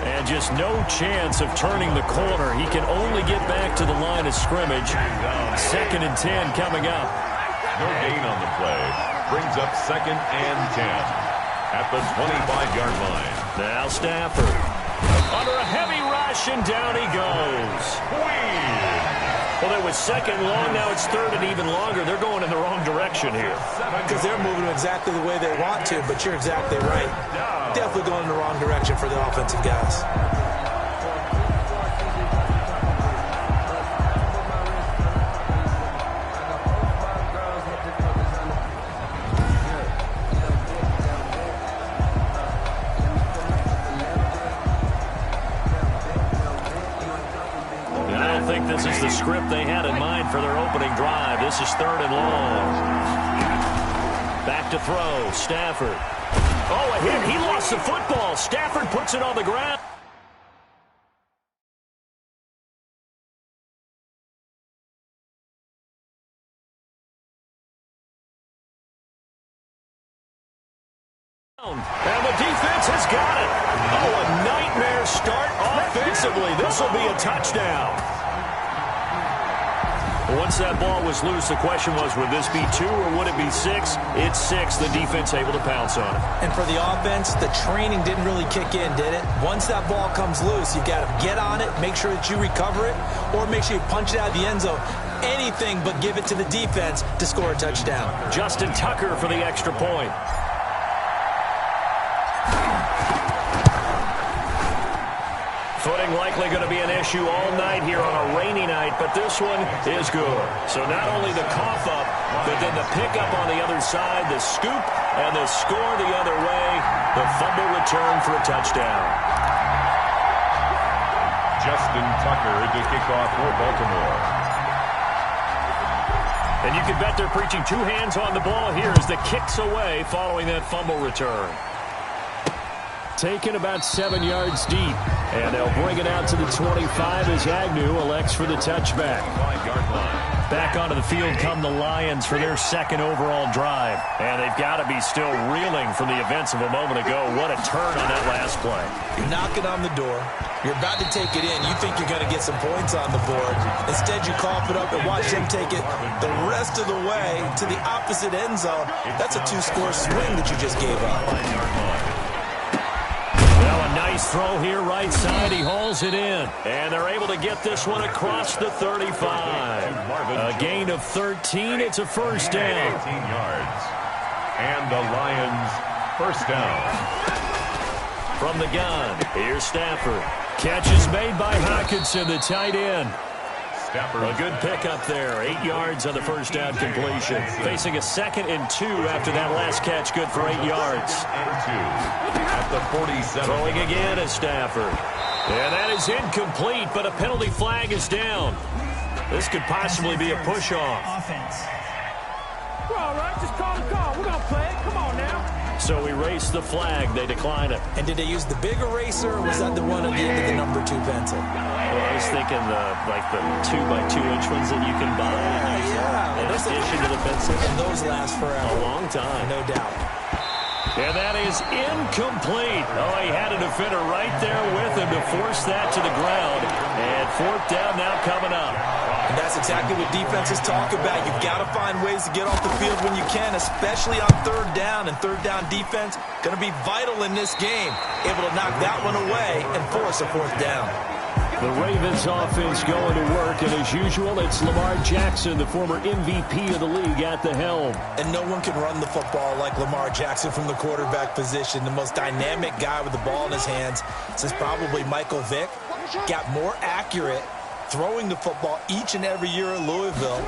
And just no chance of turning the corner. He can only get back to the line of scrimmage. 2nd and 10 coming up. No gain on the play. Brings up 2nd and 10 at the 25-yard line. Now Stafford under a heavy rush, and down he goes. Well, it was 2nd long. Now it's 3rd and even longer. They're going in the wrong direction here. Because they're moving exactly the way they want to, but you're exactly right. Definitely going in the wrong direction for the offensive guys. This is the script they had in mind for their opening drive. This is 3rd and long. Back to throw. Stafford. Oh, a hit. He lost the football. Stafford puts it on the ground. And the defense has got it. Oh, a nightmare start offensively. This will be a touchdown. Once that ball was loose, the question was, would this be 2 or would it be 6? It's 6. The defense able to pounce on it. And for the offense, the training didn't really kick in, did it? Once that ball comes loose, you've got to get on it, make sure that you recover it, or make sure you punch it out of the end zone. Anything but give it to the defense to score a touchdown. Justin Tucker for the extra point. Footing likely going to be an issue all night here on a rainy night, but this one is good. So not only the cough up, but then the pickup on the other side, the scoop, and the score the other way. The fumble return for a touchdown. Justin Tucker to kick off for Baltimore. And you can bet they're preaching 2 hands on the ball here as the kick's away following that fumble return. Taken about 7 yards deep. And they'll bring it out to the 25 as Agnew elects for the touchback. 5-yard line. Back onto the field come the Lions for their 2nd overall drive. And they've got to be still reeling from the events of a moment ago. What a turn on that last play. You're knocking on the door. You're about to take it in. You think you're going to get some points on the board. Instead, you cough it up and watch them take it the rest of the way to the opposite end zone. That's a 2-score swing that you just gave up. Nice throw here, right side. He hauls it in. And they're able to get this one across the 35. A gain of 13. It's a first down. 18 yards. And the Lions first down. From the gun, here's Stafford. Catch is made by Hockenson, the tight end. A good pickup there. 8 yards on the first down completion. Facing a 2nd and 2 after that last catch. Good for 8 yards. At the 47. Throwing again is Stafford. And that is incomplete, but a penalty flag is down. This could possibly be a push-off. Offense. We're all right. Just call the call. We're going to play it. Come on now. So erase the flag. They decline it. And did they use the big eraser, or was that the one at the end of the number 2 pencil? Well, I was thinking the 2x2-inch ones that you can buy. Yeah. In addition to the pencils. And those last forever. A long time. No doubt. And that is incomplete. Oh, he had a defender right there with him to force that to the ground. And 4th down now coming up. And that's exactly what defenses talk about. You've got to find ways to get off the field when you can, especially on 3rd down. And 3rd down defense going to be vital in this game. Able to knock that one away and force a 4th down. The Ravens offense going to work, and as usual, it's Lamar Jackson, the former MVP of the league, at the helm. And no one can run the football like Lamar Jackson from the quarterback position. The most dynamic guy with the ball in his hands since probably Michael Vick. Got more accurate throwing the football each and every year at Louisville.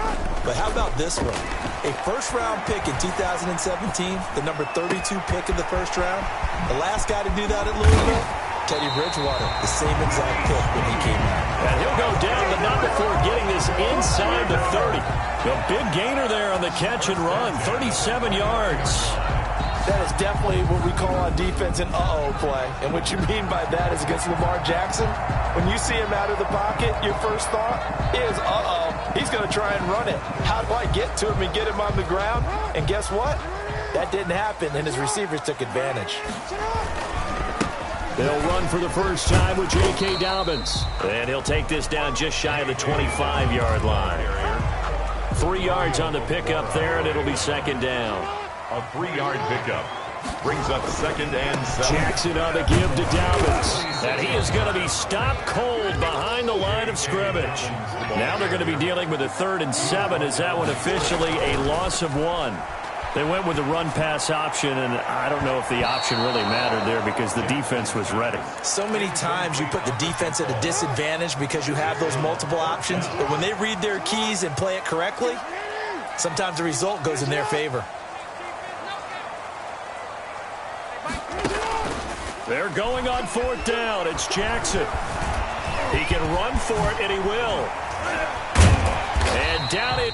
But how about this one? A first-round pick in 2017, the number 32 pick in the first round. The last guy to do that at Louisville? Teddy Bridgewater, the same exact pick when he came out. And he'll go down, but not before getting this inside the 30. A big gainer there on the catch and run, 37 yards. That is definitely what we call on defense an uh-oh play. And what you mean by that is against Lamar Jackson, when you see him out of the pocket, your first thought is, uh-oh, he's going to try and run it. How do I get to him and get him on the ground? And guess what? That didn't happen, and his receivers took advantage. They'll run for the first time with J.K. Dobbins. And he'll take this down just shy of the 25-yard line. 3 yards on the pickup there, and it'll be second down. A 3-yard pickup. Brings up second and 7. Jackson on the give to Dobbins. And he is going to be stopped cold behind the line of scrimmage. Now they're going to be dealing with a 3rd and 7. Is that one officially a loss of 1? They went with the run-pass option, and I don't know if the option really mattered there because the defense was ready. So many times you put the defense at a disadvantage because you have those multiple options, but when they read their keys and play it correctly, sometimes the result goes in their favor. They're going on 4th down. It's Jackson. He can run for it, and he will. And down it.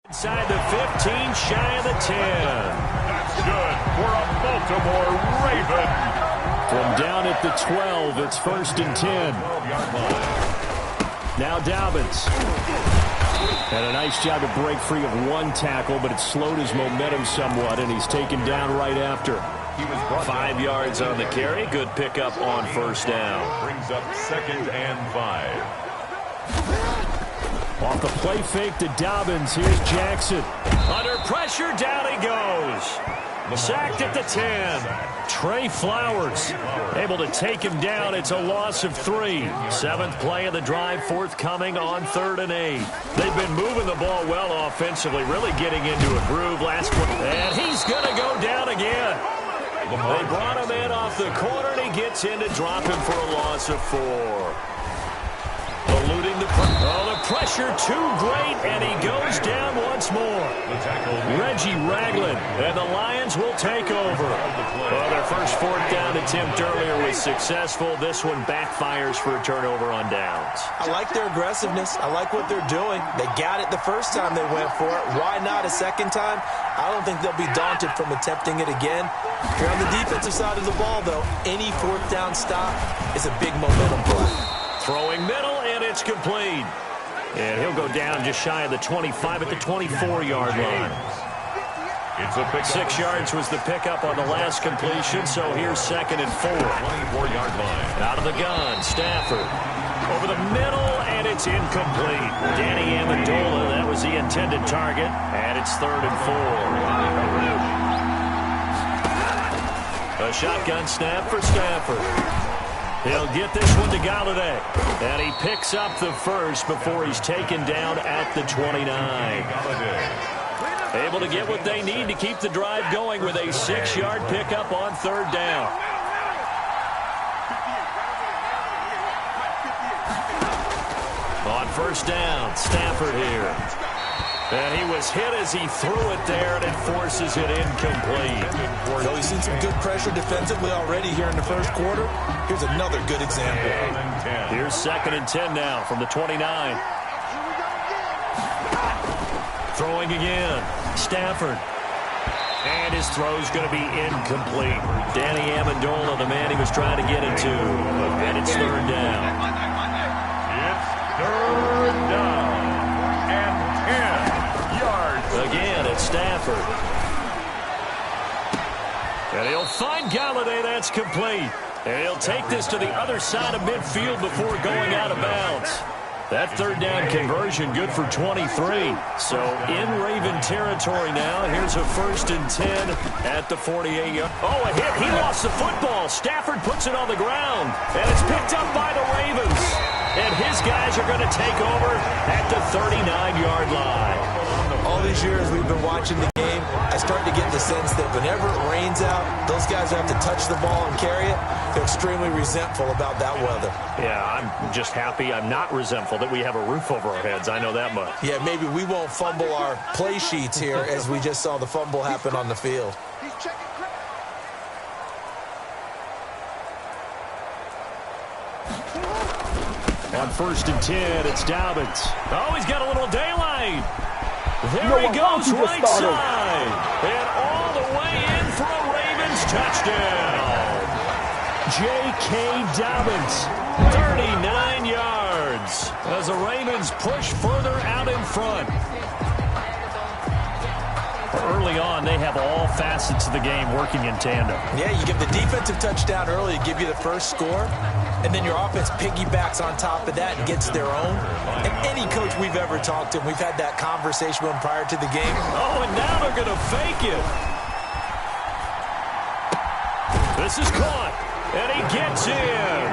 Inside the 15, shy of the 10. That's good for a Baltimore Raven. From down at the 12, it's 1st and 10. Now Dobbins. And a nice job to break free of 1 tackle, but it slowed his momentum somewhat, and he's taken down right after. He was 5 yards on the carry. Good pickup on 1st down. Brings up 2nd and 5. Off the play fake to Dobbins. Here's Jackson. Under pressure, down he goes. Sacked at the 10. Trey Flowers able to take him down. It's a loss of 3. 7th play of the drive, forthcoming on 3rd and 8. They've been moving the ball well offensively, really getting into a groove last one. And he's going to go down again. They brought him in off the corner, and he gets in to drop him for a loss of 4. Eluding the pressure too great, and he goes down once more. Reggie Ragland, and the Lions will take over. Well, their first 4th down attempt earlier was successful. This one backfires for a turnover on downs. I like their aggressiveness. I like what they're doing. They got it the first time they went for it. Why not a second time? I don't think they'll be daunted from attempting it again. If you're on the defensive side of the ball, though, any 4th down stop is a big momentum play. Throwing middle, and it's complete. And he'll go down just shy of the 25 at the 24-yard line. It's a pick. 6 yards was the pickup on the last completion, so here's 2nd and 4. 24-yard line. Out of the gun, Stafford. Over the middle, and it's incomplete. Danny Amendola, that was the intended target, and it's 3rd and 4. A shotgun snap for Stafford. He'll get this one to Galladay. And he picks up the first before he's taken down at the 29. Able to get what they need to keep the drive going with a 6-yard pickup on 3rd down. On 1st down, Stafford here. And he was hit as he threw it there, and it forces it incomplete. So he's seen some good pressure defensively already here in the first quarter. Here's another good example. Here's 2nd and 10 now from the 29. Throwing again. Stafford. And his throw's going to be incomplete. Danny Amendola, the man he was trying to get into. And it's 3rd down. It's 3rd down. And 10 yards. Again, it's Stafford. And he'll find Galladay. That's complete. And he'll take this to the other side of midfield before going out of bounds. That third down conversion good for 23. So in Raven territory now. Here's a 1st and 10 at the 48-yard. Oh, a hit. He lost the football. Stafford puts it on the ground. And it's picked up by the Ravens. And his guys are going to take over at the 39-yard line. All these years we've been watching the game, I start to get the sense that whenever it rains out, those guys who have to touch the ball and carry it, they're extremely resentful about that weather. Yeah, I'm just happy I'm not resentful that we have a roof over our heads. I know that much. Yeah, maybe we won't fumble our play sheets here as we just saw the fumble happen on the field. On 1st and 10, it's Dobbins. Oh, he's got a little daylight. There he goes, right side. And all the way in for a Ravens touchdown. J.K. Dobbins, 39 yards. As the Ravens push further out in front. Early on, they have all facets of the game working in tandem. Yeah, you give the defensive touchdown early to give you the first score, and then your offense piggybacks on top of that and gets their own. And any coach we've ever talked to, we've had that conversation with them prior to the game. Oh, and now they're going to fake it. This is caught, and he gets in.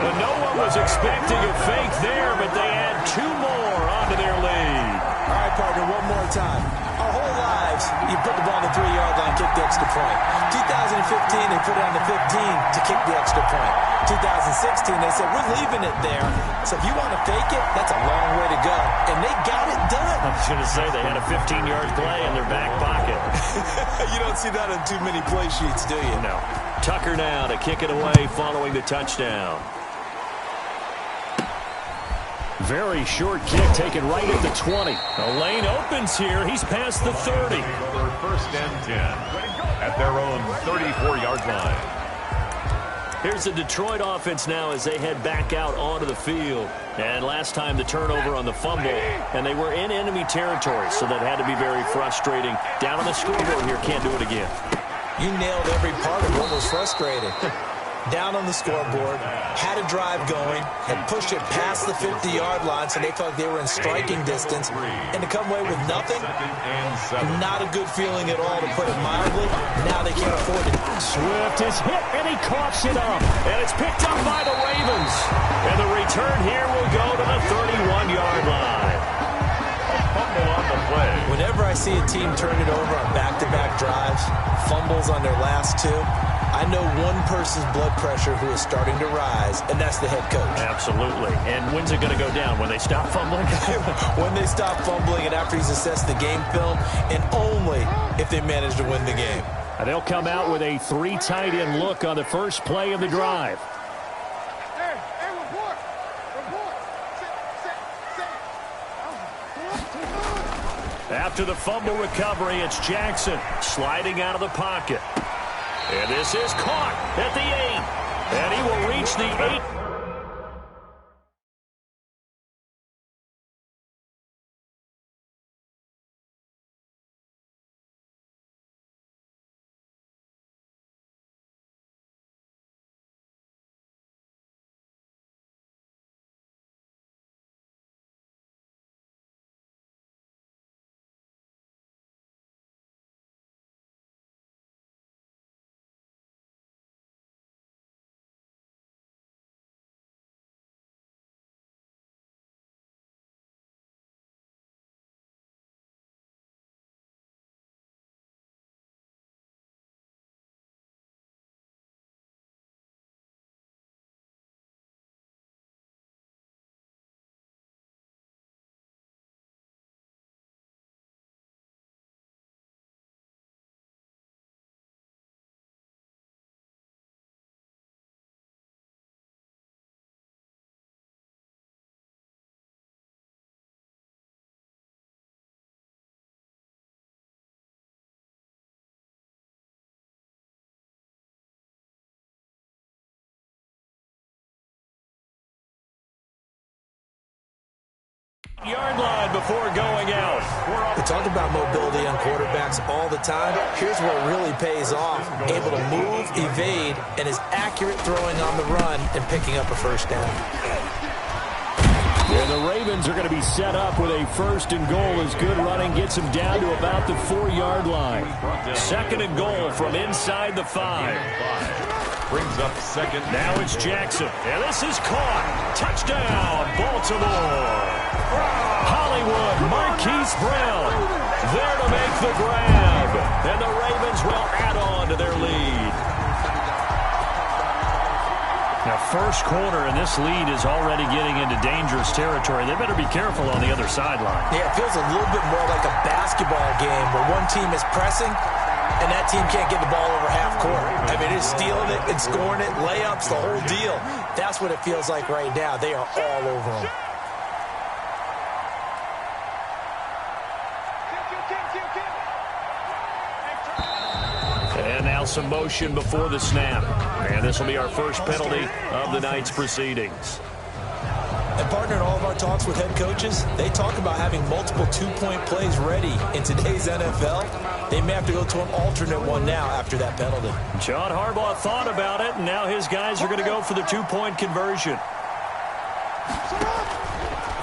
But no one was expecting a fake there, but they add 2 more onto their lead. All right, partner, one more time. Our whole lives, you put the ball on the 3-yard line, kick the extra point. 2015, they put it on the 15 to kick the extra point. 2016, they said, we're leaving it there. So if you want to fake it, that's a long way to go. And they got it done. I was going to say they had a 15-yard play in their back pocket. You don't see that on too many play sheets, do you? No. Tucker now to kick it away following the touchdown. Very short kick taken right at the 20. The lane opens here. He's past the 30. For 1st and 10 at their own 34-yard line. Here's the Detroit offense now as they head back out onto the field. And last time the turnover on the fumble, and they were in enemy territory, so that had to be very frustrating. Down on the scoreboard here, can't do it again. You nailed every part of what was frustrating. Down on the scoreboard, had a drive going, had pushed it past the 50-yard line, so they felt like they were in striking distance, and to come away with nothing, not a good feeling at all, to put it mildly. Now they can't afford it. Swift is hit, and he coughs it up, and it's picked up by the Ravens. And the return here will go to the 31-yard line. A fumble on the play. Whenever I see a team turn it over on back-to-back drives, fumbles on their last 2, I know one person's blood pressure who is starting to rise, and that's the head coach. Absolutely. And when's it going to go down? When they stop fumbling? When they stop fumbling and after he's assessed the game film, and only if they manage to win the game. And they'll come out with a 3 tight end look on the first play of the drive. After the fumble recovery, it's Jackson sliding out of the pocket. And this is caught at the 8. And he will reach the 8. Yard line before going out. We talk about mobility on quarterbacks all the time. Here's where it really pays off. Able to move, evade, and is accurate throwing on the run and picking up a first down. And And the Ravens are going to be set up with a 1st and goal as good running gets them down to about the 4-yard line. 2nd and goal from inside the 5. Brings up 2nd. Now it's Jackson. And this is caught. Touchdown, Baltimore. Hollywood, Marquise Brown there to make the grab. And the Ravens will add on to their lead. Now, first quarter, and this lead is already getting into dangerous territory. They better be careful on the other sideline. Yeah, it feels a little bit more like a basketball game where one team is pressing and that team can't get the ball over half court. I mean, it's stealing it and scoring it, layups, the whole deal. That's what it feels like right now. They are all over them. And now some motion before the snap. And this will be our first penalty of the night's proceedings. And partner, in all of our talks with head coaches, they talk about having multiple 2-point plays ready. In today's NFL, they may have to go to an alternate one now after that penalty. John Harbaugh thought about it, and now his guys are going to go for the 2-point conversion.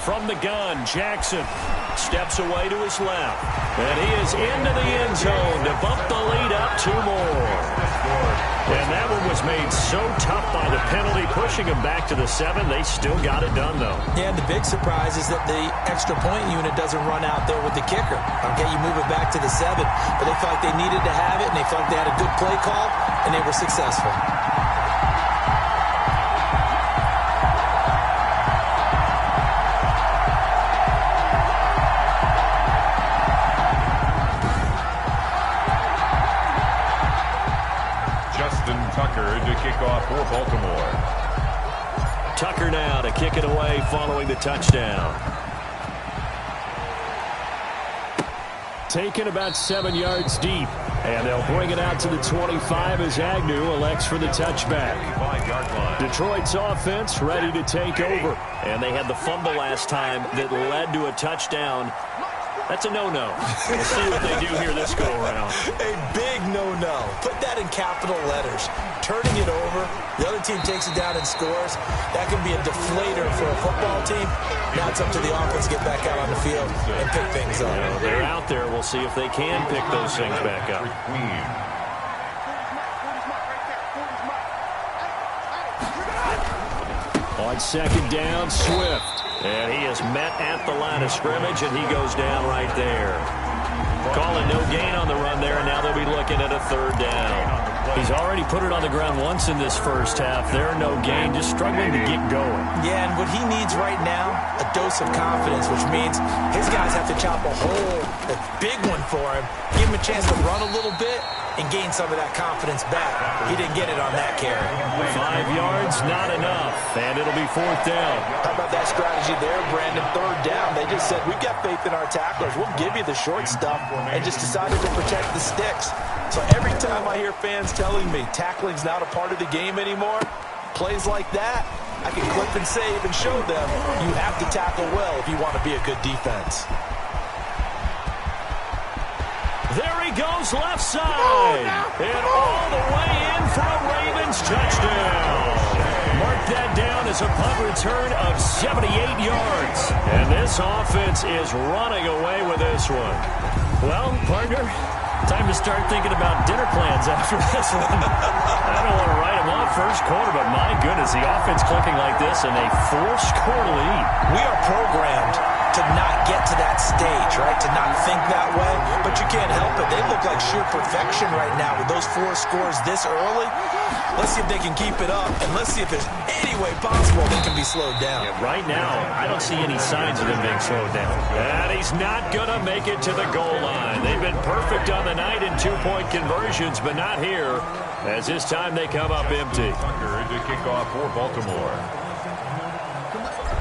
From the gun, Jackson steps away to his left. And he is into the end zone to bump the lead up 2 more. And that one was made so tough by the penalty, pushing him back to the 7. They still got it done, though. Yeah, and the big surprise is that the extra point unit doesn't run out there with the kicker. Okay, you move it back to the 7, but they felt like they needed to have it, and they felt like they had a good play call, and they were successful. Tucker to kick off for Baltimore. Tucker now to kick it away following the touchdown. Taken about 7 yards deep. And they'll bring it out to the 25 as Agnew elects for the touchback. Detroit's offense ready to take over. And they had the fumble last time that led to a touchdown. That's a no-no. We'll see what they do here this go-around. A big no-no. Put that in capital letters. Turning it over, the other team takes it down and scores. That can be a deflator for a football team. Now it's up to the offense to get back out on the field and pick things up. Well, they're out there. We'll see if they can pick those things back up. On 2nd down, Swift. And he is met at the line of scrimmage, and he goes down right there. Calling no gain on the run there, and now they'll be looking at a 3rd down. He's already put it on the ground once in this first half. There, no gain, just struggling to get going. Yeah, and what he needs right now, a dose of confidence, which means his guys have to chop a hole, a big one for him, give him a chance to run a little bit, and gain some of that confidence back. He didn't get it on that carry. 5 yards, not enough, and it'll be 4th down. How about that strategy there, Brandon? 3rd down, they just said, we've got faith in our tacklers. We'll give you the short stuff, and just decided to protect the sticks. So every time I hear fans telling me tackling's not a part of the game anymore, plays like that, I can clip and save and show them you have to tackle well if you want to be a good defense. There he goes left side. And all the way in for a Ravens touchdown. Mark that down as a punt return of 78 yards. And this offense is running away with this one. Well, partner, time to start thinking about dinner plans after this one. I don't want to write them off first quarter, but my goodness, the offense clicking like this and a 4-score lead. We are programmed to not get to that stage, right? To not think that way, but you can't help it. They look like sheer perfection right now with those 4 scores this early. Let's see if they can keep it up, and let's see if there's any way possible they can be slowed down. Yeah, right now, I don't see any signs of them being slowed down. And he's not going to make it to the goal line. They've been perfect on the night in 2-point conversions, but not here, as this time they come up empty. Tucker to kick off for Baltimore.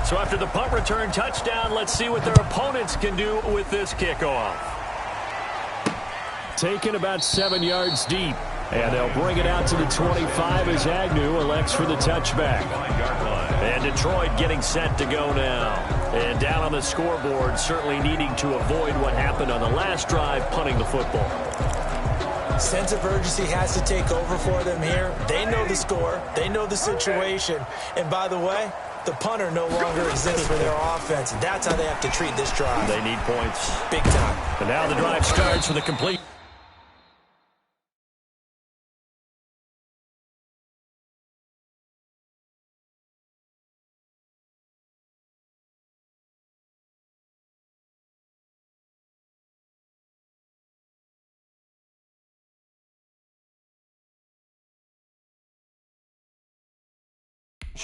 So after the punt return touchdown, let's see what their opponents can do with this kickoff. Taken about 7 yards deep. And they'll bring it out to the 25 as Agnew elects for the touchback. And Detroit getting set to go now. And down on the scoreboard, certainly needing to avoid what happened on the last drive, punting the football. Sense of urgency has to take over for them here. They know the score. They know the situation. And by the way, The punter no longer exists for their offense. That's how they have to treat this drive. They need points. Big time. And now the drive starts with a complete.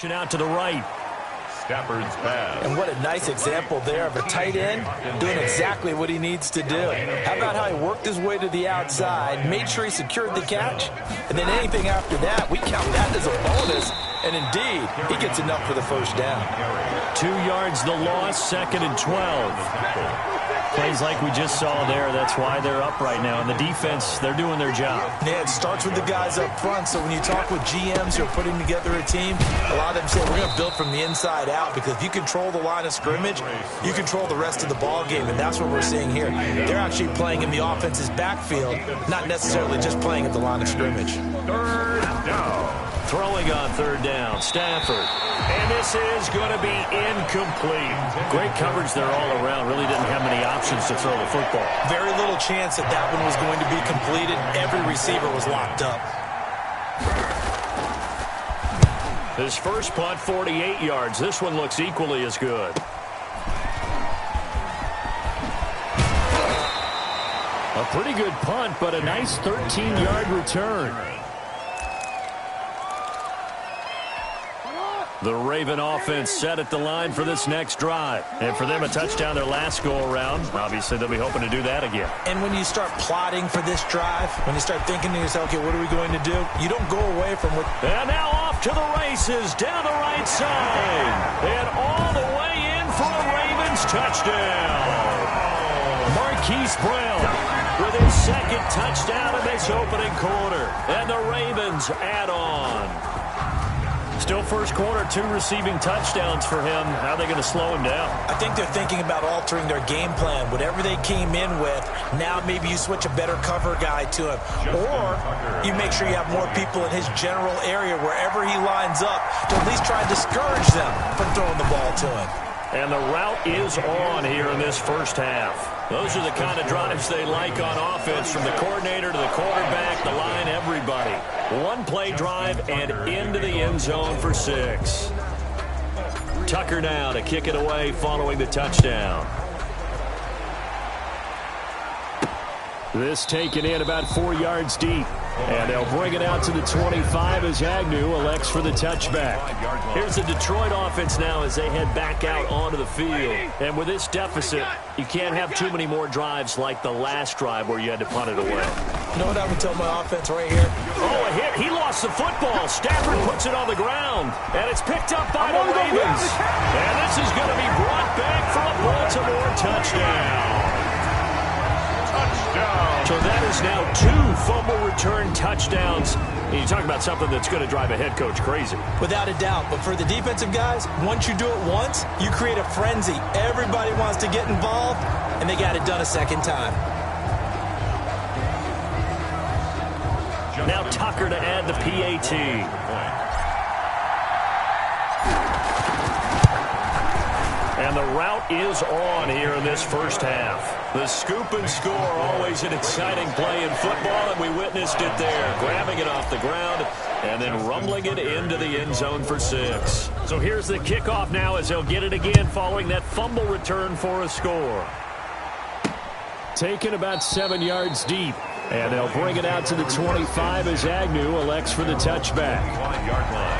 Out to the right. Stafford's pass. And what a nice example there of a tight end doing exactly what he needs to do. How about how he worked his way to the outside, made sure he secured the catch, and then anything after that, we count that as a bonus. And indeed, he gets enough for the first down. 2 yards the loss, 2nd and 12. Plays like we just saw there. That's why they're up right now. And the defense, they're doing their job. Yeah, it starts with the guys up front. So when you talk with GMs who are putting together a team, a lot of them say we're going to build from the inside out, because if you control the line of scrimmage, you control the rest of the ball game, and that's what we're seeing here. They're actually playing in the offense's backfield, not necessarily just playing at the line of scrimmage. 3rd down. Throwing on 3rd down, Stafford. And this is going to be incomplete. Great coverage there all around. Really didn't have many options to throw the football. Very little chance that that one was going to be completed. Every receiver was locked up. His first punt, 48 yards. This one looks equally as good. A pretty good punt, but a nice 13-yard return. The Raven offense set at the line for this next drive. And for them, a touchdown their last go-around. Obviously, they'll be hoping to do that again. And when you start plotting for this drive, when you start thinking to yourself, okay, what are we going to do? You don't go away from what... And now off to the races, down the right side. And all the way in for a Ravens touchdown. Marquise Brown with his 2nd touchdown in this opening quarter. And the Ravens add on. Still first quarter, 2 receiving touchdowns for him. How are they going to slow him down? I think they're thinking about altering their game plan. Whatever they came in with, now maybe you switch a better cover guy to him. Or you make sure you have more people in his general area wherever he lines up to at least try and discourage them from throwing the ball to him. And the route is on here in this first half. Those are the kind of drives they like on offense, from the coordinator to the quarterback, the line, everybody. 1-play drive and into the end zone for 6. Tucker now to kick it away following the touchdown. This taken in about 4 yards deep. And they'll bring it out to the 25 as Agnew elects for the touchback. Here's the Detroit offense now as they head back out onto the field. And with this deficit, you can't have too many more drives like the last drive where you had to punt it away. You know what I would tell my offense right here? Oh, a hit. He lost the football. Stafford puts it on the ground. And it's picked up by the Ravens. And this is going to be brought back for a Baltimore touchdown. So that is now 2 fumble return touchdowns. And you talk about something that's going to drive a head coach crazy. Without a doubt. But for the defensive guys, once you do it once, you create a frenzy. Everybody wants to get involved, and they got it done a second time. Now Tucker to add the PAT. And the route is on here in this first half. The scoop and score, always an exciting play in football, and we witnessed it there. Grabbing it off the ground and then rumbling it into the end zone for 6. So here's the kickoff now as they'll get it again following that fumble return for a score. Taken about 7 yards deep. And they'll bring it out to the 25 as Agnew elects for the touchback.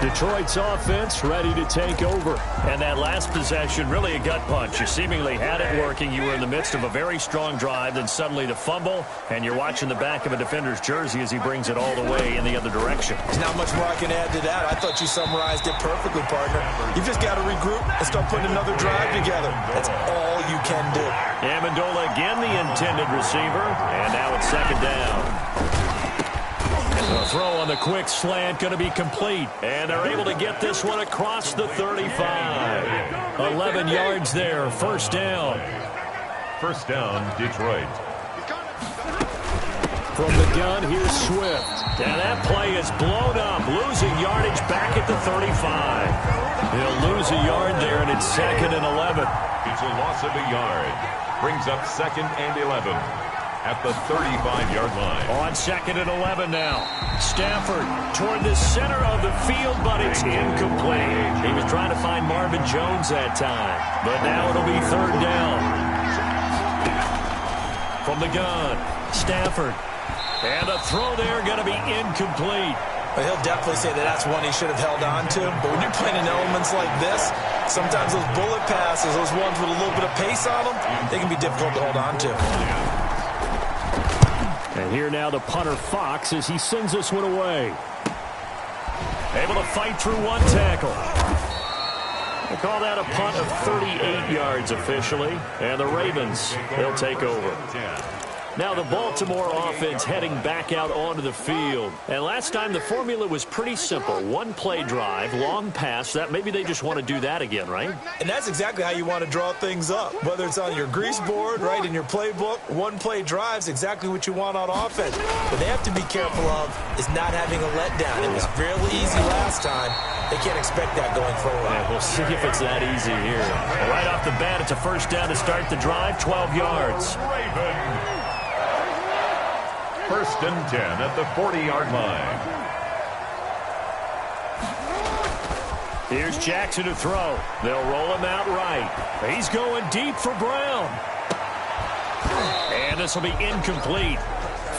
Detroit's offense ready to take over. And that last possession, really a gut punch. You seemingly had it working. You were in the midst of a very strong drive. Then suddenly the fumble, and you're watching the back of a defender's jersey as he brings it all the way in the other direction. There's not much more I can add to that. I thought you summarized it perfectly, partner. You've just got to regroup and start putting another drive together. That's all you can do. Amendola again the intended receiver. And now it's 2nd down. The throw on the quick slant going to be complete. And they're able to get this one across the 35. 11 yards there. 1st down. 1st down, Detroit. From the gun, here's Swift. And that play is blown up. Losing yardage back at the 35. He'll lose a yard there, and it's 2nd and 11. It's a loss of a yard. Brings up 2nd and 11 at the 35-yard line. On 2nd and 11 now. Stafford toward the center of the field, but it's incomplete. He was trying to find Marvin Jones that time, but now it'll be 3rd down. From the gun, Stafford. And a throw there going to be incomplete. Well, he'll definitely say that that's one he should have held on to. But when you're playing in elements like this, sometimes those bullet passes, those ones with a little bit of pace on them, they can be difficult to hold on to. And here now the punter Fox as he sends this one away. Able to fight through one tackle. They call that a punt of 38 yards officially. And the Ravens, they'll take over. Now the Baltimore offense heading back out onto the field. And last time the formula was pretty simple. One-play drive, long pass. That maybe they just want to do that again, right? And that's exactly how you want to draw things up. Whether it's on your grease board, right, in your playbook, one-play drives exactly what you want on offense. What they have to be careful of is not having a letdown. It was fairly easy last time. They can't expect that going forward. Yeah, we'll see if it's that easy here. Well, right off the bat, it's a 1st down to start the drive, 12 yards. 1st and 10 at the 40-yard line. Here's Jackson to throw. They'll roll him out right. He's going deep for Brown. And this will be incomplete.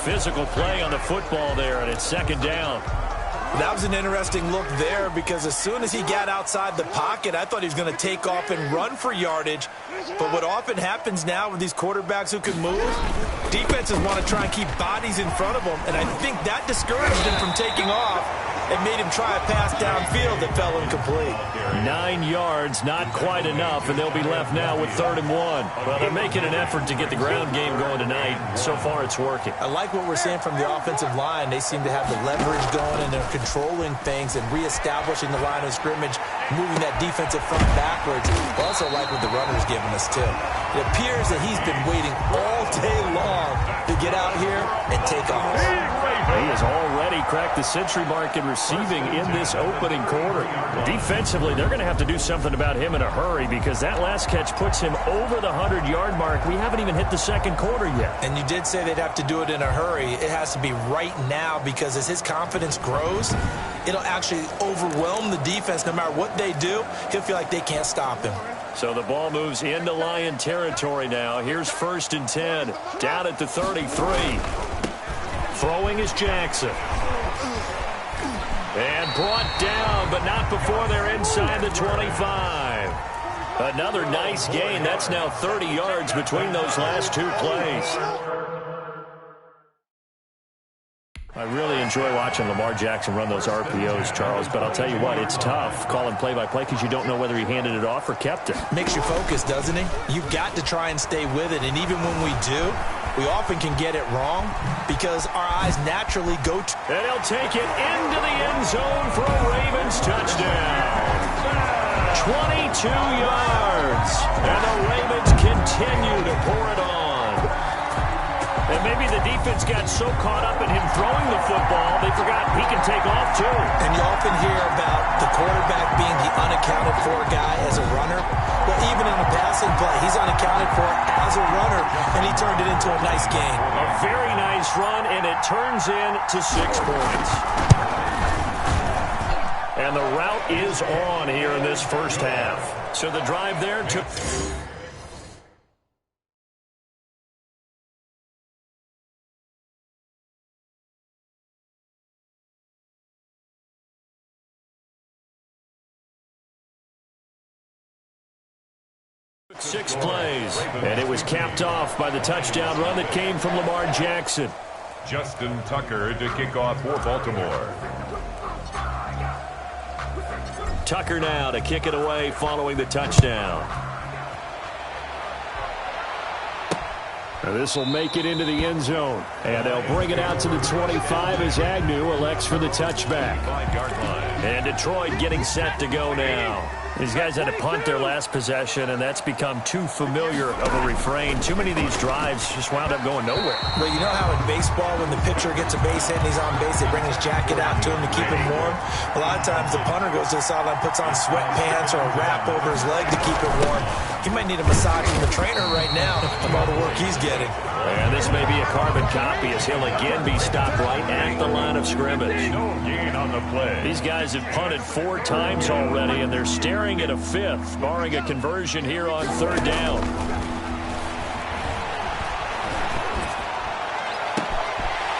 Physical play on the football there, and it's 2nd down. That was an interesting look there because as soon as he got outside the pocket, I thought he was going to take off and run for yardage. But what often happens now with these quarterbacks who can move, defenses want to try and keep bodies in front of them. And I think that discouraged him from taking off and made him try a pass downfield that fell incomplete. 9 yards, not quite enough, and they'll be left now with 3rd and 1. Well, they're making an effort to get the ground game going tonight. So far, it's working. I like what we're seeing from the offensive line. They seem to have the leverage going, and they're controlling things and reestablishing the line of scrimmage, moving that defensive front backwards. I also like what the runner's giving us, too. It appears that he's been waiting all day long to get out here and take off. He has already cracked the century mark in receiving in this opening quarter. Defensively, they're going to have to do something about him in a hurry because that last catch puts him over the 100-yard mark. We haven't even hit the 2nd quarter yet. And you did say they'd have to do it in a hurry. It has to be right now because as his confidence grows, it'll actually overwhelm the defense. No matter what they do, he'll feel like they can't stop him. So the ball moves into Lion territory now. Here's 1st and 10, down at the 33. Throwing is Jackson. And brought down, but not before they're inside the 25. Another nice gain. That's now 30 yards between those last 2 plays. I really enjoy watching Lamar Jackson run those RPOs, Charles, but I'll tell you what, it's tough calling play-by-play because you don't know whether he handed it off or kept it. Makes you focus, doesn't he? You've got to try and stay with it, and even when we do, we often can get it wrong because our eyes naturally go to... And he'll take it into the end zone for a Ravens touchdown. 22 yards, and the Ravens continue to pour it on. And maybe the defense got so caught up in him throwing the football, they forgot he can take off too. And you often hear about the quarterback being the unaccounted for guy as a runner. Well, even in a passing play, he's unaccounted for as a runner, and he turned it into a nice game. A very nice run, and it turns into 6 points. And the route is on here in this 1st half. So the drive there took... Six plays, and it was capped off by the touchdown run that came from Lamar Jackson. Justin Tucker to kick off for Baltimore. Tucker now to kick it away following the touchdown. This will make it into the end zone, and they'll bring it out to the 25 as Agnew elects for the touchback. And Detroit getting set to go now. These guys had to punt their last possession, and that's become too familiar of a refrain. Too many of these drives just wound up going nowhere. Well, you know how in baseball, when the pitcher gets a base hit and he's on base, they bring his jacket out to him to keep him warm? A lot of times the punter goes to the sideline, puts on sweatpants or a wrap over his leg to keep him warm. He might need a massage from the trainer right now from all the work he's getting. And this may be a carbon copy as he'll again be stopped right at the line of scrimmage. No gain on the play. These guys have punted 4 times already, and they're staring at a 5th, barring a conversion here on 3rd down.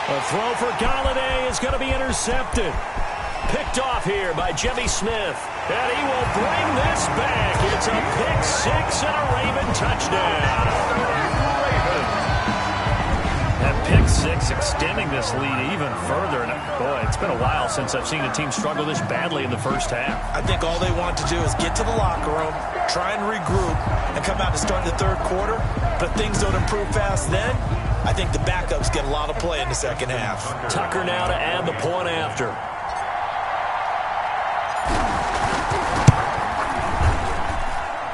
A throw for Galladay is going to be intercepted. Picked off here by Jimmy Smith. And he will bring this back. It's a pick 6 and a Raven touchdown. That pick 6 extending this lead even further. And boy, it's been a while since I've seen a team struggle this badly in the first half. I think all they want to do is get to the locker room, try and regroup, and come out to start the 3rd quarter. But if things don't improve fast then, I think the backups get a lot of play in the second half. Tucker now to add the point after.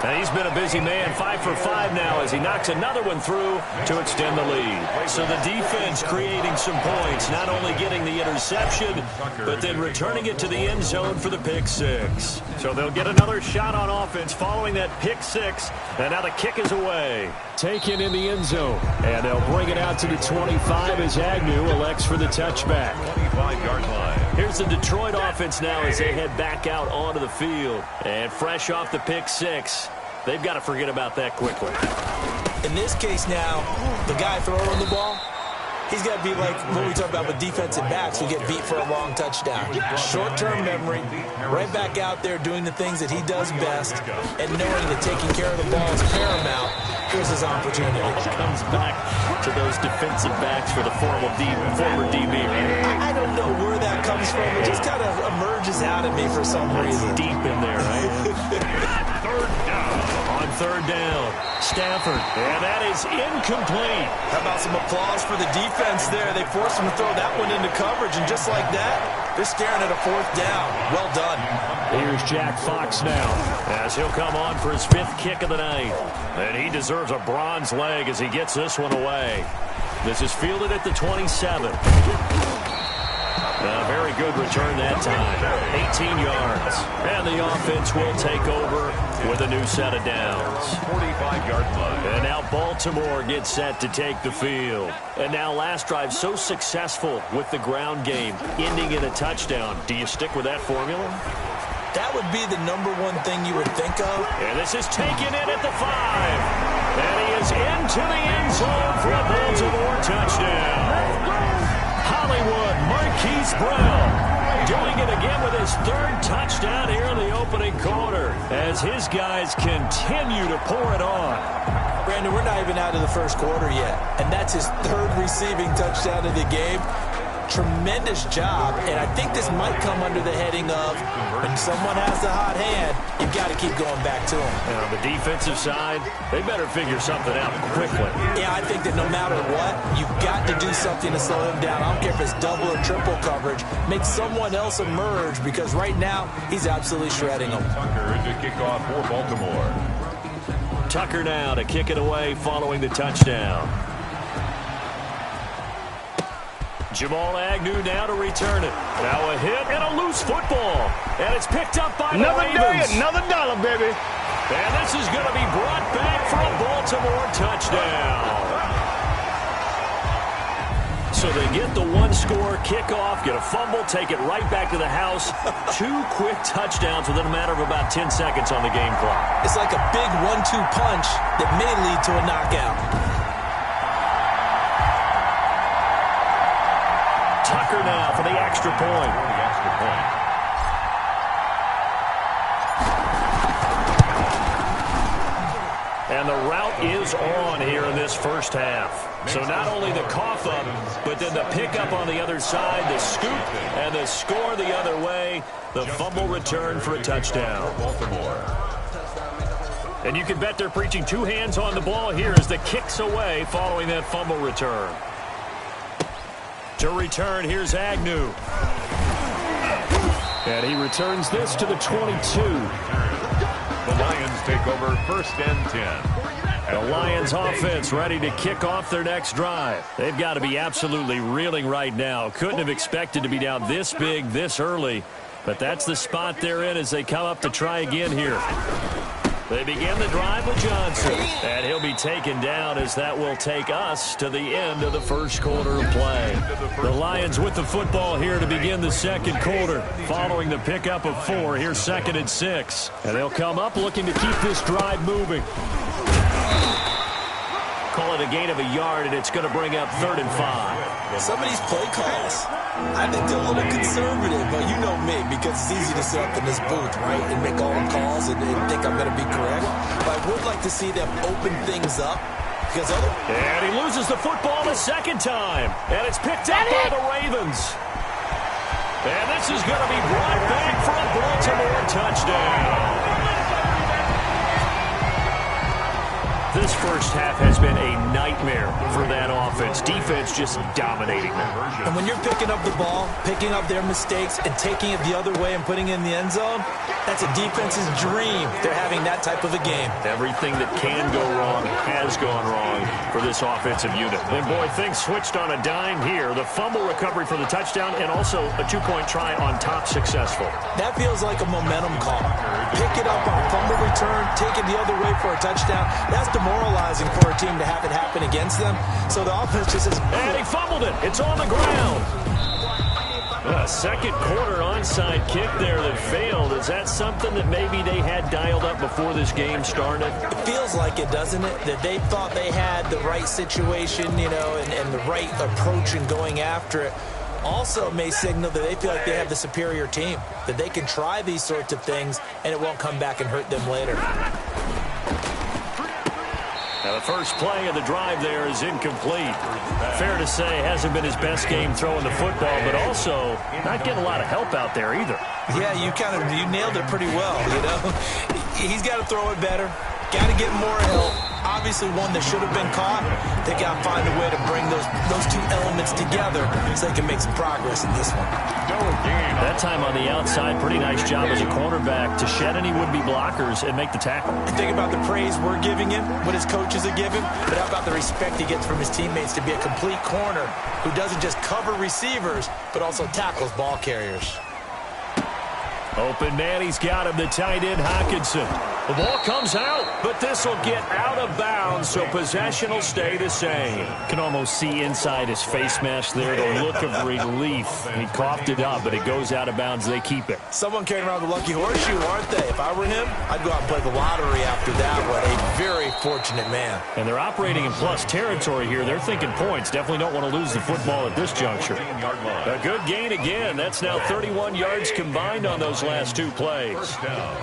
And he's been a busy man, 5 for 5 now as he knocks another one through to extend the lead. So the defense creating some points, not only getting the interception, but then returning it to the end zone for the pick 6. So they'll get another shot on offense following that pick 6, and now the kick is away. Taken in the end zone, and they'll bring it out to the 25 as Agnew elects for the touchback. 25-yard line. Here's the Detroit offense now as they head back out onto the field. And fresh off the pick 6, they've got to forget about that quickly. In this case now, the guy throwing the ball, he's got to be like what we talk about with defensive backs who get beat for a long touchdown. Short-term memory, right back out there doing the things that he does best, and knowing that taking care of the ball is paramount. Here's his opportunity. Comes back to those defensive backs for the former DB. I don't know where that comes from. It just kind of emerges out of me for some reason. Deep in there, right? 3rd down. On 3rd down, Stafford, and that is incomplete. How about some applause for the defense there? They forced him to throw that one into coverage, and just like that, they're staring at a 4th down. Well done. Here's Jack Fox now, as he'll come on for his 5th kick of the night. And he deserves a bronze leg as he gets this one away. This is fielded at the 27. A very good return that time. 18 yards. And the offense will take over with a new set of downs. 45-yard line. And now Baltimore gets set to take the field. And now last drive so successful with the ground game, ending in a touchdown. Do you stick with that formula? That would be the #1 thing you would think of. And this is taken in at the 5. And he is into the end zone for a Baltimore touchdown. Hollywood Marquise Brown doing it again with his 3rd touchdown here in the opening quarter as his guys continue to pour it on. Brandon, we're not even out of the 1st quarter yet, and that's his 3rd receiving touchdown of the game. Tremendous job, and I think this might come under the heading of when someone has the hot hand, you've got to keep going back to them. And on the defensive side, they better figure something out quickly. Yeah, I think that no matter what, you've got to do something to slow him down. I don't care if it's double or triple coverage. Make someone else emerge, because right now, he's absolutely shredding them. Tucker to kick off for Baltimore. Tucker now to kick it away following the touchdown. Jamal Agnew now to return it. Now a hit and a loose football. And it's picked up by the Ravens. Another dollar, baby. And this is going to be brought back for a Baltimore touchdown. So they get the 1-score kickoff, get a fumble, take it right back to the house. 2 quick touchdowns within a matter of about 10 seconds on the game clock. It's like a big 1-2 punch that may lead to a knockout. Tucker now for the extra point. And the route is on here in this first half. So not only the cough up, but then the pickup on the other side, the scoop, and the score the other way. The fumble return for a touchdown. And you can bet they're preaching 2 hands on the ball here as the kick's away following that fumble return. To return, here's Agnew. And he returns this to the 22. The Lions take over 1st and 10. The Lions offense ready to kick off their next drive. They've got to be absolutely reeling right now. Couldn't have expected to be down this big this early, but that's the spot they're in as they come up to try again here. They begin the drive with Johnson, and he'll be taken down as that will take us to the end of the first quarter of play. The Lions with the football here to begin the second quarter. Following the pickup of 4, here's 2nd and 6. And they'll come up looking to keep this drive moving. Call it a gain of a yard, and it's going to bring up 3rd and 5. Some of these play calls, I think they're a little conservative, but you know me, because it's easy to sit up in this booth, right, and make all the calls and think I'm going to be correct. But I would like to see them open things up. Because and he loses the football the second time, and it's picked up by the Ravens. And this is going to be brought back for a Baltimore touchdown. This first half has been a nightmare for that offense. Defense just dominating them. And when you're picking up the ball, picking up their mistakes, and taking it the other way and putting it in the end zone, that's a defense's dream. They're having that type of a game. Everything that can go wrong has gone wrong for this offensive unit. And, boy, things switched on a dime here. The fumble recovery for the touchdown and also a 2-point try on top successful. That feels like a momentum call. Pick it up on a fumble return, take it the other way for a touchdown. That's demoralizing for a team to have it happen against them. So the offense just says... And he fumbled it. It's on the ground. A second quarter onside kick there that failed. Is that something that maybe they had dialed up before this game started? It feels like it, doesn't it? That they thought they had the right situation, you know, and the right approach in going after it. Also may signal that they feel like they have the superior team, that they can try these sorts of things and it won't come back and hurt them later. Now the first play of the drive there is incomplete. Fair to say, hasn't been his best game throwing the football, but also not getting a lot of help out there either. Yeah, you nailed it pretty well, you know. He's got to throw it better, got to get more help. Obviously one that should have been caught. They got to find a way to bring those two elements together so they can make some progress in this one. That time on the outside, pretty nice job as a cornerback to shed any would-be blockers and make the tackle. Think about the praise we're giving him, what his coaches are giving, but how about the respect he gets from his teammates to be a complete corner who doesn't just cover receivers, but also tackles ball carriers. Open man, he's got him, the tight end, Hockenson. The ball comes out, but this will get out of bounds, so possession will stay the same. Can almost see inside his face mask there, the look of relief. He coughed it up, but it goes out of bounds. They keep it. Someone carrying around the lucky horseshoe, aren't they? If I were him, I'd go out and play the lottery after that one. A very fortunate man. And they're operating in plus territory here. They're thinking points. Definitely don't want to lose the football at this juncture. A good gain again. That's now 31 yards combined on those last two plays. First down.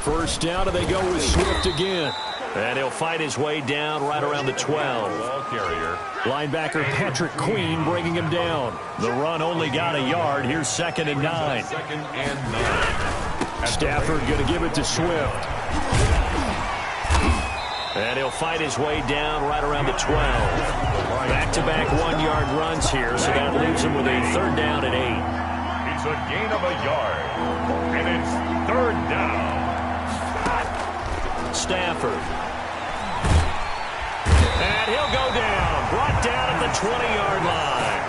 First down, and they go with Swift again. And he'll fight his way down right around the 12. Ball carrier. Linebacker Patrick Queen bringing him down. The run only got a yard. Here's 2nd and 9. 2nd and 9. Stafford going to give it to Swift. And he'll fight his way down right around the 12. Back-to-back 1-yard runs here, so that leaves him with a 3rd down and 8. It's a gain of a yard. And it's 3rd down. Stafford. And he'll go down. Brought down at the 20-yard line.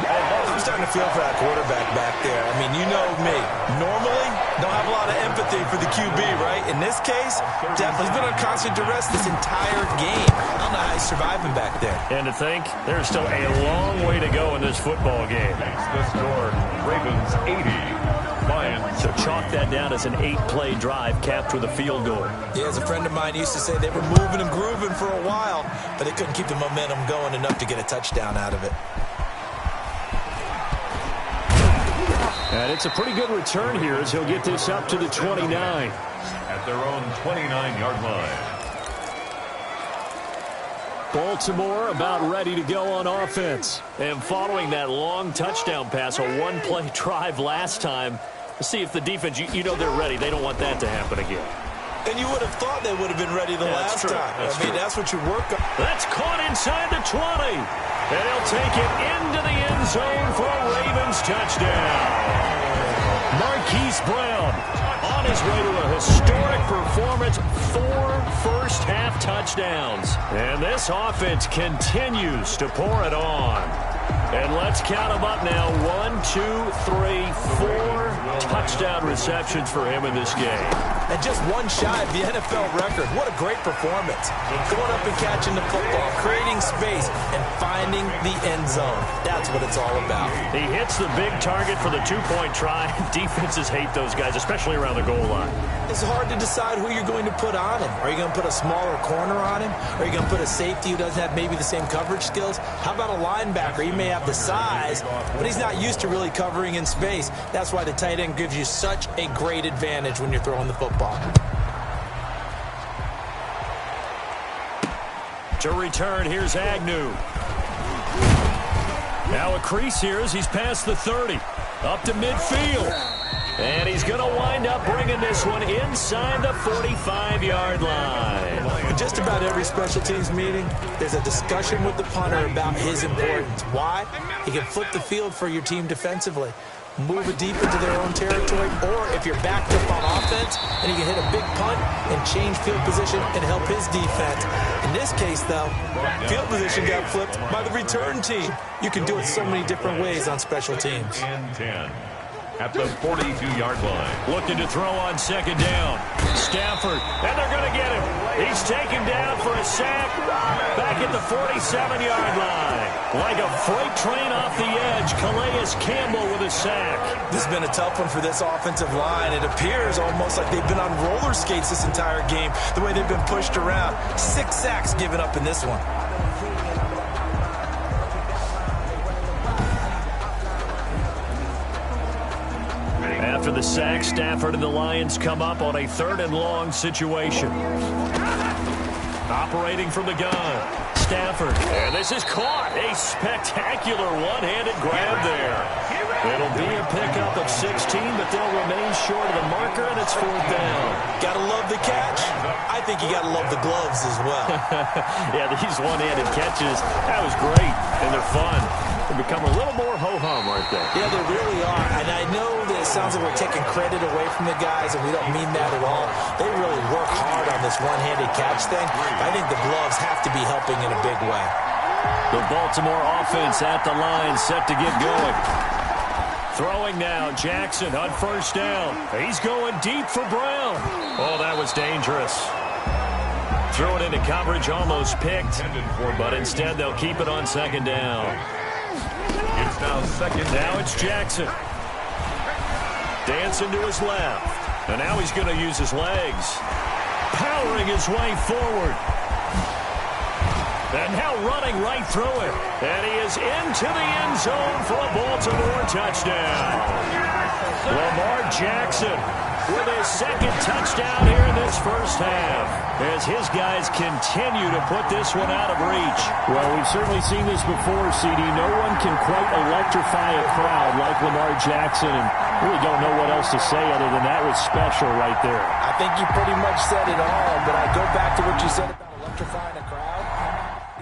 I'm starting to feel for that quarterback back there. I mean, you know me. Normally, don't have a lot of empathy for the QB, right? In this case, definitely been on constant duress this entire game. I don't know how he's surviving back there. And to think, there's still a long way to go in this football game. That's the score. Ravens 80. Lions. So chalk that down as an 8-play drive capped with a field goal. Yeah, as a friend of mine used to say, they were moving and grooving for a while, but they couldn't keep the momentum going enough to get a touchdown out of it. And it's a pretty good return here as he'll get this up to the 29. At their own 29-yard line. Baltimore about ready to go on offense. And following that long touchdown pass, a one-play drive last time, let's see if the defense, you know they're ready. They don't want that to happen again. And you would have thought they would have been ready the last time. I mean, that's what you work on. That's caught inside the 20. And he'll take it into the end zone for a Ravens touchdown. Marquise Brown on his way to a historic performance, 4 first-half touchdowns. And this offense continues to pour it on. And let's count them up now. 1, 2, 3, 4 touchdown receptions for him in this game. And just one shy of the NFL record. What a great performance. Going up and catching the football, creating space, and finding the end zone. That's what it's all about. He hits the big target for the 2-point try. Defenses hate those guys, especially around the goal line. It's hard to decide who you're going to put on him. Are you going to put a smaller corner on him? Are you going to put a safety who doesn't have maybe the same coverage skills? How about a linebacker? He may have the size, but he's not used to really covering in space. That's why the tight end gives you such a great advantage when you're throwing the football. To return, here's Agnew. Now a crease here as he's past the 30. Up to midfield. And he's going to wind up bringing this one inside the 45-yard line. In just about every special teams meeting, there's a discussion with the punter about his importance. Why? He can flip the field for your team defensively, move it deep into their own territory, or if you're backed up on offense, and he can hit a big punt and change field position and help his defense. In this case, though, field position got flipped by the return team. You can do it so many different ways on special teams. And 10. At the 42-yard line. Looking to throw on second down. Stafford, and they're going to get him. He's taken down for a sack back at the 47-yard line. Like a freight train off the edge, Calais Campbell with a sack. This has been a tough one for this offensive line. It appears almost like they've been on roller skates this entire game, the way they've been pushed around. 6 sacks given up in this one. After the sack, Stafford and the Lions come up on a 3rd and long situation. Operating from the gun, Stafford. And this is caught. A spectacular one-handed grab there. It'll be a pickup of 16, but they'll remain short of the marker, and it's 4th down. Gotta love the catch. I think you gotta love the gloves as well. Yeah, these one-handed catches, that was great, and they're fun. They become a little more ho-hum, aren't they? Yeah, they really are. And I know that it sounds like we're taking credit away from the guys, and we don't mean that at all. They really work hard on this one-handed catch thing. I think the gloves have to be helping in a big way. The Baltimore offense at the line, set to get going. Throwing now, Jackson on 1st down. He's going deep for Brown. Oh, that was dangerous. Threw it into coverage, almost picked, but instead they'll keep it on 2nd down. It's now 2nd down. Now it's Jackson. Dancing to his left. And now he's going to use his legs. Powering his way forward. And now running right through it. And he is into the end zone for a Baltimore touchdown. Lamar Jackson with his 2nd touchdown here in this 1st half, as his guys continue to put this one out of reach. Well, we've certainly seen this before, CD. No one can quite electrify a crowd like Lamar Jackson, and really don't know what else to say other than that was special right there. I think you pretty much said it all, but I go back to what you said about electrifying a crowd.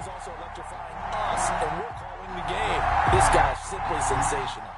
He's also electrifying us, and we're calling the game. This guy's simply sensational.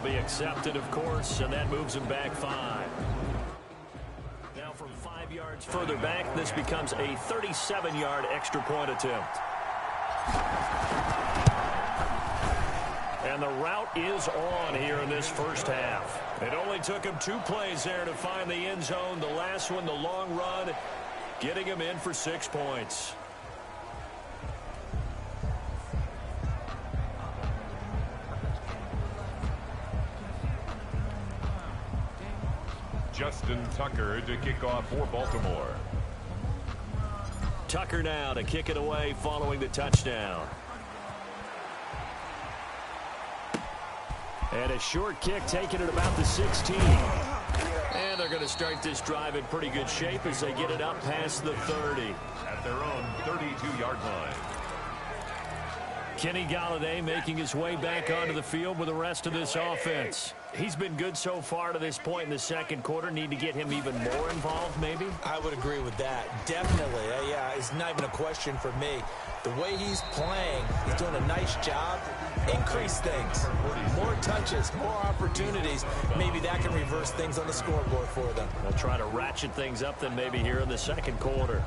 Accepted, of course, and that moves him back 5. Now from 5 yards further back, this becomes a 37-yard extra point attempt. And the route is on here in this 1st half. It only took him 2 plays there to find the end zone. The last one, the long run, getting him in for 6 points. Justin Tucker to kick off for Baltimore. Tucker now to kick it away following the touchdown. And a short kick taken at about the 16. And they're going to start this drive in pretty good shape as they get it up past the 30. At their own 32-yard line. Kenny Golladay making his way back onto the field with the rest of this offense. He's been good so far to this point in the second quarter. Need to get him even more involved, maybe? I would agree with that. Definitely. Yeah, it's not even a question for me. The way he's playing, he's doing a nice job. Increase things. More touches, more opportunities. Maybe that can reverse things on the scoreboard for them. They'll try to ratchet things up then maybe here in the second quarter.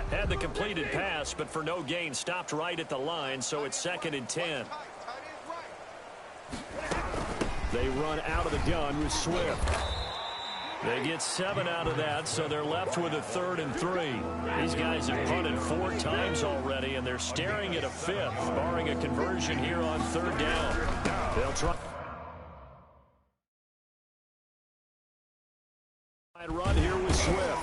Had the completed pass, but for no gain, stopped right at the line, so it's 2nd and 10. They run out of the gun with Swift. They get 7 out of that, so they're left with a 3rd and 3. These guys have punted 4 times already, and they're staring at a 5th, barring a conversion here on 3rd down. They'll try. Run here with Swift.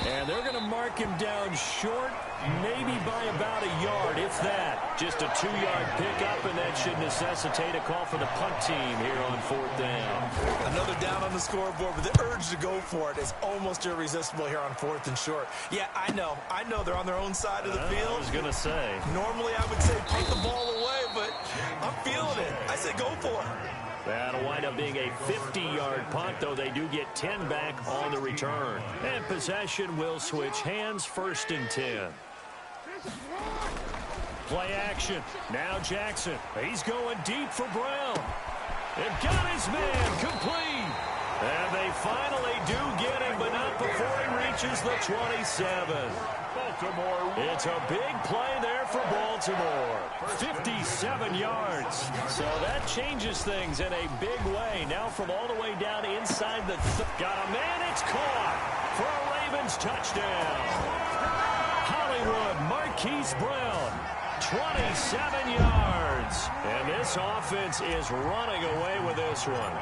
And they're going to mark him down short, maybe by about a yard, if that. Just a 2-yard pickup, and that should necessitate a call for the punt team here on 4th down. Another down on the scoreboard, but the urge to go for it is almost irresistible here on 4th and short. Yeah, I know they're on their own side of the field. I was going to say. Normally I would say punt the ball away, but I'm feeling it. I say go for it. That'll wind up being a 50-yard punt, though they do get 10 back on the return. And possession will switch hands, 1st and 10. Play action. Now Jackson. He's going deep for Brown. They've got his man complete. And they finally do get him, but not before he reaches the 27. Baltimore. It's a big play there for Baltimore. 57 yards. So that changes things in a big way. Now from all the way down inside the... Got a man, it's caught for a Ravens touchdown. Hollywood Marquise Brown. 27 yards. And this offense is running away with this one.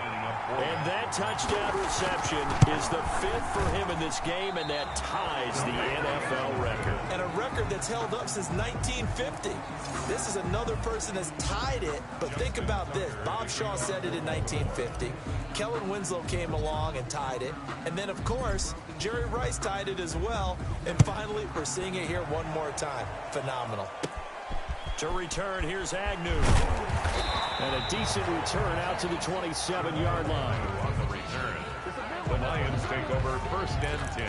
And that touchdown reception is the 5th for him in this game, and that ties the NFL record. And a record that's held up since 1950. This is another person that's tied it, but think about this. Bob Shaw said it in 1950. Kellen Winslow came along and tied it. And then, of course, Jerry Rice tied it as well. And finally, we're seeing it here one more time. Phenomenal. To return, here's Agnew. And a decent return out to the 27-yard line. On the return, the Lions take over 1st and 10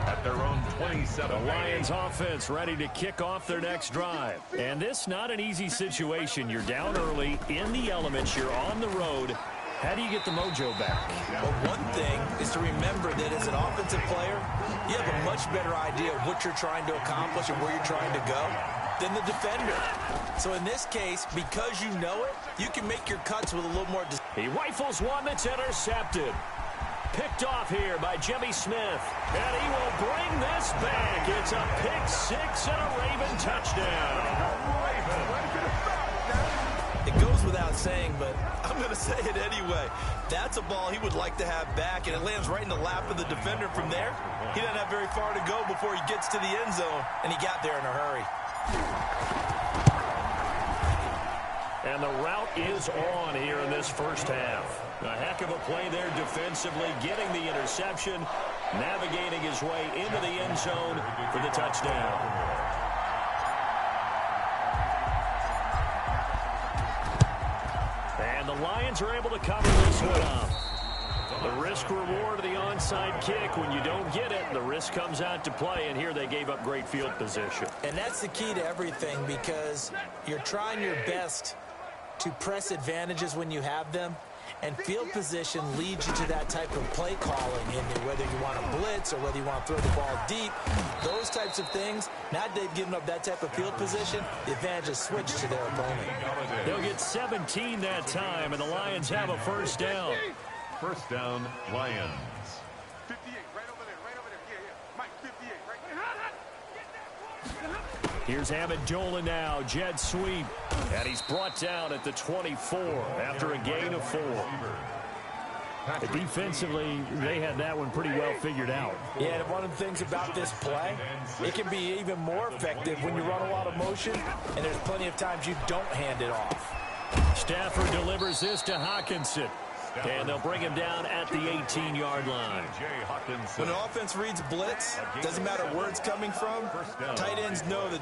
at their own 27. The Lions offense ready to kick off their next drive. And this not an easy situation. You're down early, in the elements, you're on the road. How do you get the mojo back? Well, one thing is to remember that as an offensive player, you have a much better idea of what you're trying to accomplish and where you're trying to go than the defender. So in this case, because you know it, you can make your cuts with a little more... He rifles one that's intercepted. Picked off here by Jimmy Smith. And he will bring this back. It's a pick 6 and a Raven touchdown. It goes without saying, but I'm going to say it anyway. That's a ball he would like to have back, and it lands right in the lap of the defender from there. He doesn't have very far to go before he gets to the end zone, and he got there in a hurry. And the route is on here in this first half. A heck of a play there defensively, getting the interception, navigating his way into the end zone for the touchdown. And the Lions are able to cover this one up. The risk-reward of the onside kick, when you don't get it, the risk comes out to play, and here they gave up great field position. And that's the key to everything, because you're trying your best to press advantages when you have them, And field position leads you to that type of play calling, and whether you want to blitz or whether you want to throw the ball deep, those types of things. Now they've given up that type of field position, the advantage is switched to their opponent. They'll get 17 that time, and the Lions have a first down. First down, Lions. 58, right over there, yeah. Mike, 58, right there. Here's Amendola now, jet sweep, and he's brought down at the 24 after a gain of 4. Defensively, they had that one pretty well figured out. Yeah, and one of the things about this play, it can be even more effective when you run a lot of motion, and there's plenty of times you don't hand it off. Stafford delivers this to Hockenson, and they'll bring him down at the 18-yard line. When an offense reads blitz, doesn't matter where it's coming from, tight ends know that